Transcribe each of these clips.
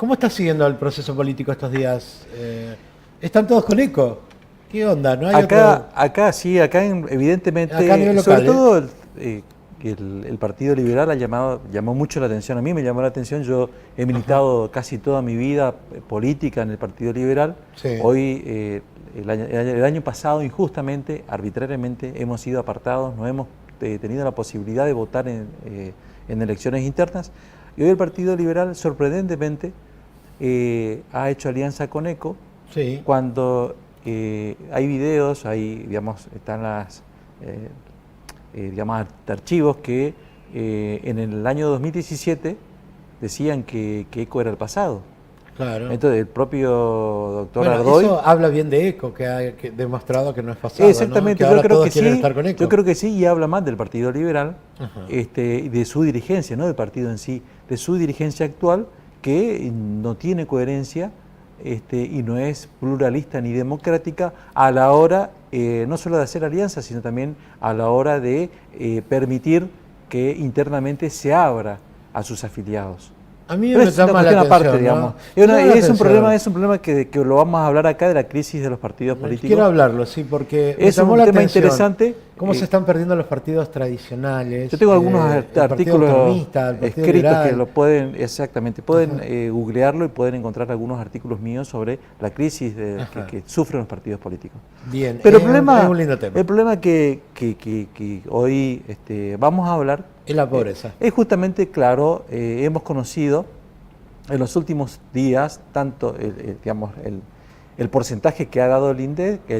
¿Cómo estás siguiendo el proceso político estos días? ¿Están todos con eco? ¿Qué onda? ¿No hay acá sí, evidentemente, acá a nivel local, sobre todo el Partido Liberal llamó mucho la atención, a mí me llamó la atención, yo he militado casi toda mi vida política en el Partido Liberal. Sí. Hoy, el año pasado, injustamente, arbitrariamente, hemos sido apartados, no hemos tenido la posibilidad de votar en elecciones internas, y hoy el Partido Liberal, sorprendentemente, ha hecho alianza con ECO. Sí. Cuando hay videos, digamos, están digamos, archivos que en el año 2017 decían que ECO era el pasado. Claro. Entonces el propio doctor Bueno, Ardoy... eso habla bien de ECO, que ha demostrado que no es pasado, Exactamente, ¿no? Que yo creo que quieren sí, estar con ECO. yo creo que sí, y habla más del Partido Liberal, Ajá. y de su dirigencia, no del partido en sí, de su dirigencia actual, que no tiene coherencia y no es pluralista ni democrática a la hora no solo de hacer alianzas, sino también a la hora de permitir que internamente se abra a sus afiliados. A mí Pero me es una llama la cuestión atención, aparte, ¿no? digamos. Me llama la Es un atención. problema que lo vamos a hablar acá de la crisis de los partidos políticos. Quiero hablarlo, sí, porque me Es llamó un la tema atención interesante. cómo se están perdiendo los partidos tradicionales. Yo tengo algunos el Partido artículos Autonomista, el Partido escritos Liberal. que lo pueden, exactamente, pueden googlearlo y pueden encontrar algunos artículos míos sobre la crisis que sufren los partidos políticos. Bien, Pero es un lindo tema. el problema que hoy vamos a hablar Es la pobreza. es justamente, claro, hemos conocido en los últimos días tanto digamos, el porcentaje que ha dado el INDEC Sí.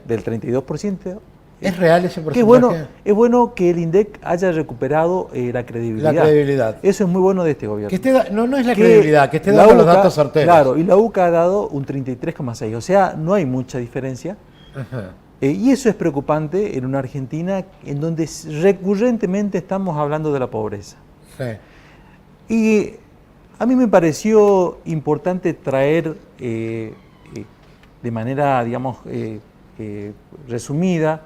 del 32%. ¿Es real ese Que porcentaje? es bueno que el INDEC haya recuperado la credibilidad. La credibilidad. Eso es muy bueno de este gobierno. No es la credibilidad, que esté dando los datos certeros. Claro, y la UCA ha dado un 33,6%, o sea, no hay mucha diferencia. Ajá. Y eso es preocupante en una Argentina en donde recurrentemente estamos hablando de la pobreza. Sí. Y a mí me pareció importante traer de manera, digamos, resumida,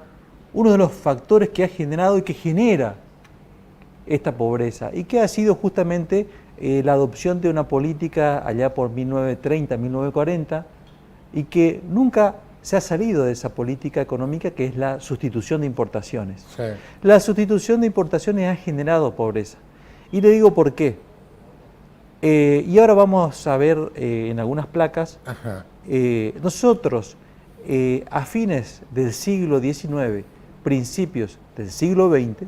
uno de los factores que ha generado y que genera esta pobreza, y que ha sido justamente la adopción de una política allá por 1930, 1940, y que nunca se ha salido de esa política económica, que es la sustitución de importaciones. Sí. La sustitución de importaciones ha generado pobreza. Y le digo por qué. Y ahora vamos a ver en algunas placas, nosotros a fines del siglo XIX, principios del siglo XX,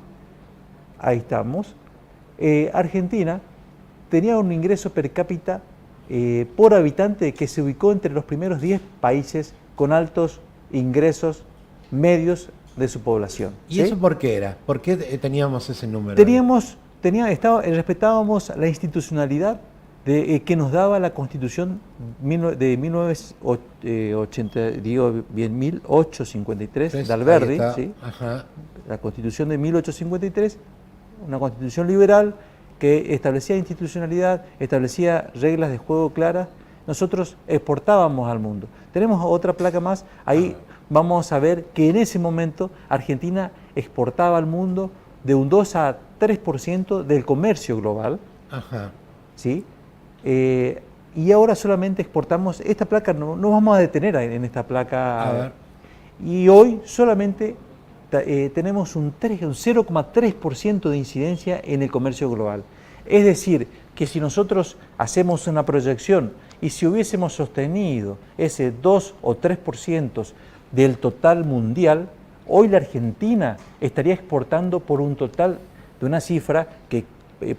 ahí estamos, Argentina tenía un ingreso per cápita por habitante que se ubicó entre los primeros 10 países con altos ingresos medios de su población. ¿Y eso por qué era? ¿Por qué teníamos ese número? Respetábamos la institucionalidad que nos daba la Constitución de 1853 de Alberdi, ¿sí? La Constitución de 1853, una Constitución liberal que establecía institucionalidad, establecía reglas de juego claras. Nosotros exportábamos al mundo. Tenemos otra placa más, ahí vamos a ver que en ese momento Argentina exportaba al mundo de un 2 a 3% del comercio global. ¿Sí? Y ahora solamente exportamos, esta placa no vamos a detener en esta placa, y hoy solamente tenemos un 0,3% de incidencia en el comercio global. Es decir, que si nosotros hacemos una proyección y si hubiésemos sostenido ese 2 o 3% del total mundial, hoy la Argentina estaría exportando por un total de una cifra que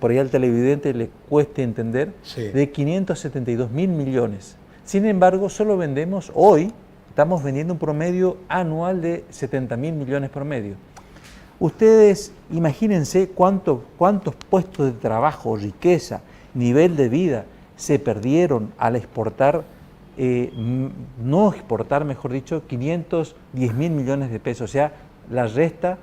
por ahí al televidente le cueste entender, de 572.000 millones. Sin embargo, solo vendemos hoy, estamos vendiendo un promedio anual de 70.000 millones promedio. Ustedes imagínense cuántos puestos de trabajo, riqueza, nivel de vida se perdieron al exportar, no exportar, mejor dicho, 510.000 millones de pesos, o sea, la resta...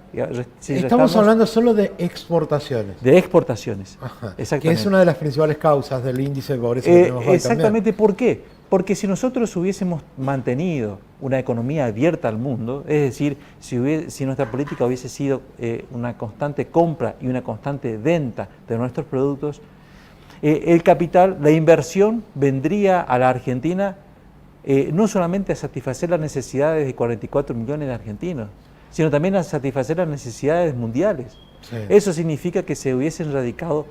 Estamos hablando solo de exportaciones. De exportaciones, exactamente. Que es una de las principales causas del índice de pobreza que tenemos hoy. Exactamente, ¿por qué? Porque si nosotros hubiésemos mantenido una economía abierta al mundo, es decir, si nuestra política hubiese sido una constante compra y una constante venta de nuestros productos, el capital, la inversión vendría a la Argentina no solamente a satisfacer las necesidades de 44 millones de argentinos, sino también a satisfacer las necesidades mundiales. Sí. Eso significa que se hubiesen radicado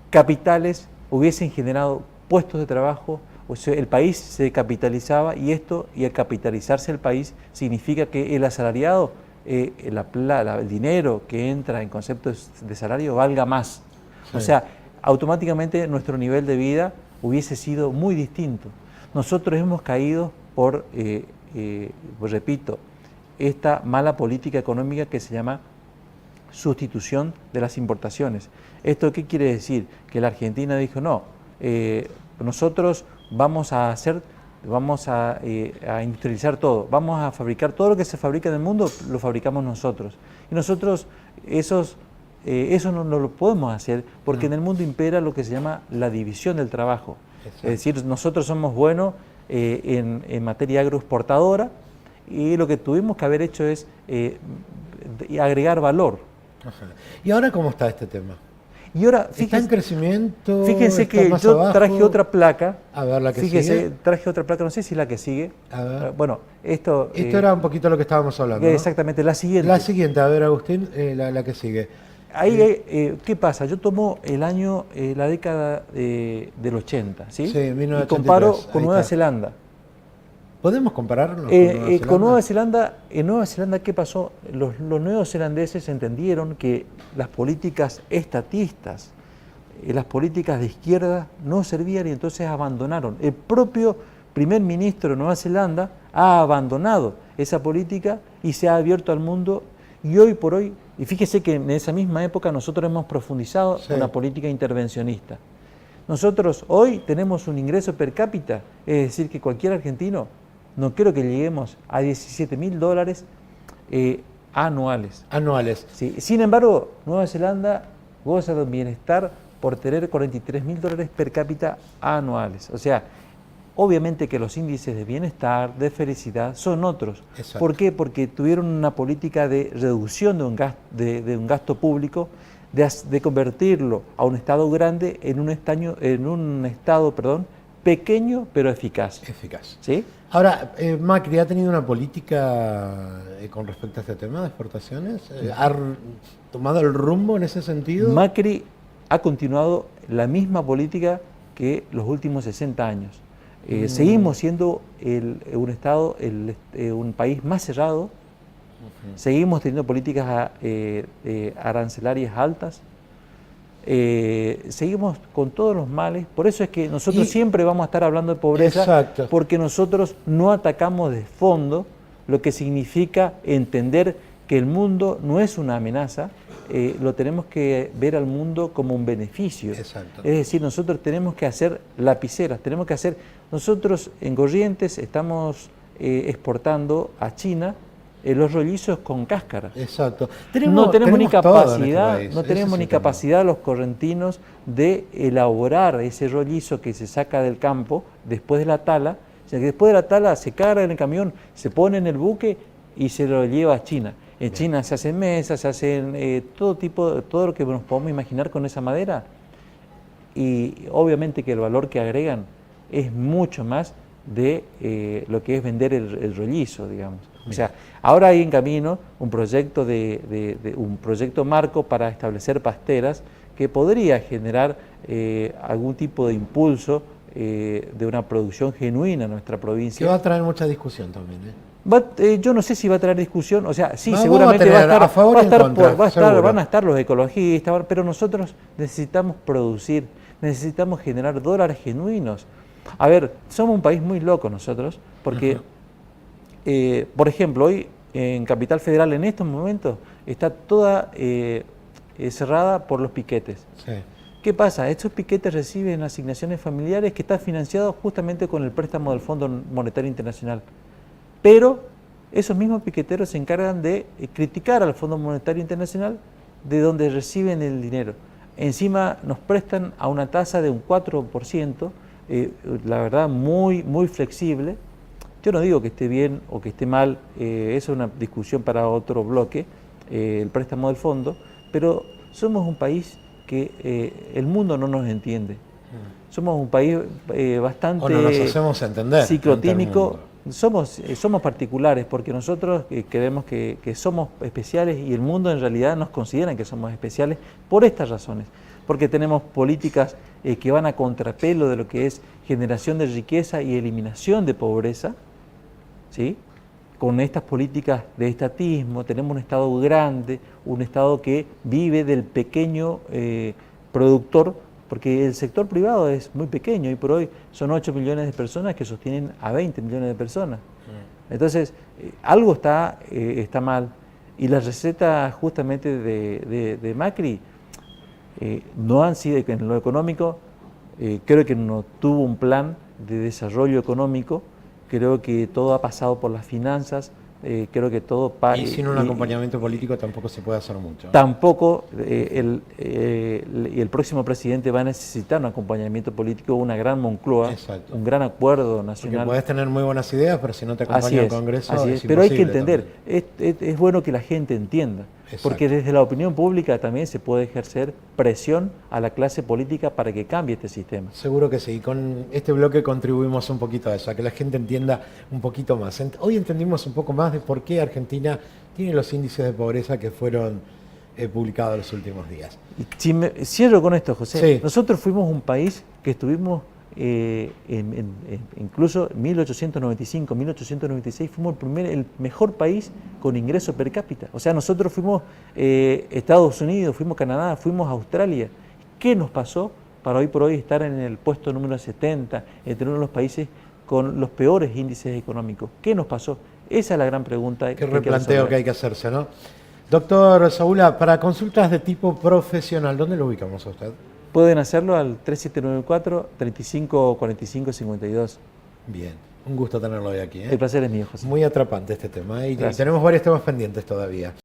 capitales, hubiesen generado puestos de trabajo, o sea, el país se capitalizaba y al capitalizarse el país significa que el asalariado, el dinero que entra en conceptos de salario valga más. Sí. O sea, automáticamente nuestro nivel de vida hubiese sido muy distinto. Nosotros hemos caído por, repito, esta mala política económica que se llama sustitución de las importaciones. ¿Esto qué quiere decir? Que la Argentina dijo, no, nosotros vamos a industrializar todo, vamos a fabricar todo lo que se fabrica en el mundo, lo fabricamos nosotros. Y nosotros eso no lo podemos hacer porque en el mundo impera lo que se llama la división del trabajo. Exacto. Es decir, nosotros somos buenos en materia agroexportadora y lo que tuvimos que haber hecho es agregar valor. Ajá. ¿Y ahora cómo está este tema? Y ahora, ¿Está en crecimiento? Fíjense que yo traje otra placa. A ver, la que sigue. Traje otra placa, no sé si la que sigue. A ver. Bueno, esto era un poquito lo que estábamos hablando, ¿no? Exactamente, la siguiente. La siguiente, a ver, Agustín, la que sigue. Ahí, ¿qué pasa? Yo tomo el año, la década del 80, ¿sí? Sí, 1983. Y comparo con Nueva Zelanda. ¿Podemos compararnos con Nueva Zelanda? En Nueva Zelanda, ¿qué pasó? Los neozelandeses entendieron que las políticas estatistas, las políticas de izquierda no servían y entonces abandonaron. El propio primer ministro de Nueva Zelanda ha abandonado esa política y se ha abierto al mundo y hoy por hoy, y fíjese que en esa misma época nosotros hemos profundizado una política intervencionista. Nosotros hoy tenemos un ingreso per cápita, es decir, que cualquier argentino, no quiero que lleguemos a $17.000 anuales. Anuales. Sí. Sin embargo, Nueva Zelanda goza de un bienestar por tener $43.000 per cápita anuales. O sea, obviamente que los índices de bienestar, de felicidad, son otros. Exacto. ¿Por qué? Porque tuvieron una política de reducción de un gasto público, de convertirlo a un Estado grande en un Estado pequeño pero eficaz. Eficaz. ¿Sí? Ahora, Macri ha tenido una política con respecto a este tema de exportaciones. ¿Ha tomado el rumbo en ese sentido? Macri ha continuado la misma política que los últimos 60 años. Seguimos siendo un país más cerrado, seguimos teniendo políticas arancelarias altas, seguimos con todos los males, por eso es que nosotros siempre vamos a estar hablando de pobreza. Exacto. Porque nosotros no atacamos de fondo lo que significa entender que el mundo no es una amenaza, lo tenemos que ver al mundo como un beneficio. Exacto. Es decir, nosotros tenemos que hacer lapiceras, nosotros en Corrientes estamos exportando a China los rollizos con cáscara. Exacto. No tenemos ni capacidad los correntinos de elaborar ese rollizo que se saca del campo después de la tala. O sea, que después de la tala se carga en el camión, se pone en el buque y se lo lleva a China. En China se hacen mesas, se hacen todo lo que nos podemos imaginar con esa madera. Y obviamente que el valor que agregan es mucho más de lo que es vender el rollizo, digamos. O sea, ahora hay en camino un proyecto un proyecto marco para establecer pasteras que podría generar algún tipo de impulso de una producción genuina en nuestra provincia. Que va a traer mucha discusión también, yo no sé si va a traer discusión, o sea, sí, seguramente van a estar los ecologistas, pero nosotros necesitamos producir, necesitamos generar dólares genuinos. A ver, somos un país muy loco nosotros, porque, por ejemplo, hoy en Capital Federal en estos momentos está toda cerrada por los piquetes. Sí. ¿Qué pasa? Estos piquetes reciben asignaciones familiares que están financiados justamente con el préstamo del Fondo Monetario Internacional. Pero esos mismos piqueteros se encargan de criticar al Fondo Monetario Internacional de donde reciben el dinero. Encima nos prestan a una tasa de un 4%, la verdad muy, muy flexible. Yo no digo que esté bien o que esté mal, eso es una discusión para otro bloque, el préstamo del fondo, pero somos un país que el mundo no nos entiende. Somos un país bastante o no nos hacemos entender ciclotímico. Somos particulares porque nosotros creemos que somos especiales y el mundo en realidad nos considera que somos especiales por estas razones. Porque tenemos políticas que van a contrapelo de lo que es generación de riqueza y eliminación de pobreza, ¿sí? Con estas políticas de estatismo tenemos un Estado grande, un Estado que vive del pequeño productor, porque el sector privado es muy pequeño y por hoy son 8 millones de personas que sostienen a 20 millones de personas. Entonces, algo está mal. Y las recetas justamente de Macri no han sido, en lo económico, creo que no tuvo un plan de desarrollo económico, creo que todo ha pasado por las finanzas, creo que todo... Y sin un acompañamiento político tampoco se puede hacer mucho. Tampoco el próximo presidente va a necesitar un acompañamiento político, una gran Moncloa, un gran acuerdo nacional. Porque puedes tener muy buenas ideas, pero si no te acompaña el Congreso es pero hay que entender, es bueno que la gente entienda, porque desde la opinión pública también se puede ejercer presión a la clase política para que cambie este sistema. Seguro que sí, con este bloque contribuimos un poquito a eso, a que la gente entienda un poquito más. Hoy entendimos un poco más de por qué Argentina tiene los índices de pobreza que fueron publicados en los últimos días. Y cierro con esto, José. Sí. Nosotros fuimos un país que estuvimos, incluso en 1895, 1896, fuimos el mejor país con ingreso per cápita. O sea, nosotros fuimos Estados Unidos, fuimos Canadá, fuimos Australia. ¿Qué nos pasó para hoy por hoy estar en el puesto número 70, entre uno de los países con los peores índices económicos? ¿Qué nos pasó? Esa es la gran pregunta. Qué replanteo que hay que hacerse, ¿no? Doctor Saúla, para consultas de tipo profesional, ¿dónde lo ubicamos a usted? Pueden hacerlo al 3794-3545-52. Bien, un gusto tenerlo hoy aquí. El placer es mío, José. Muy atrapante este tema y tenemos varios temas pendientes todavía.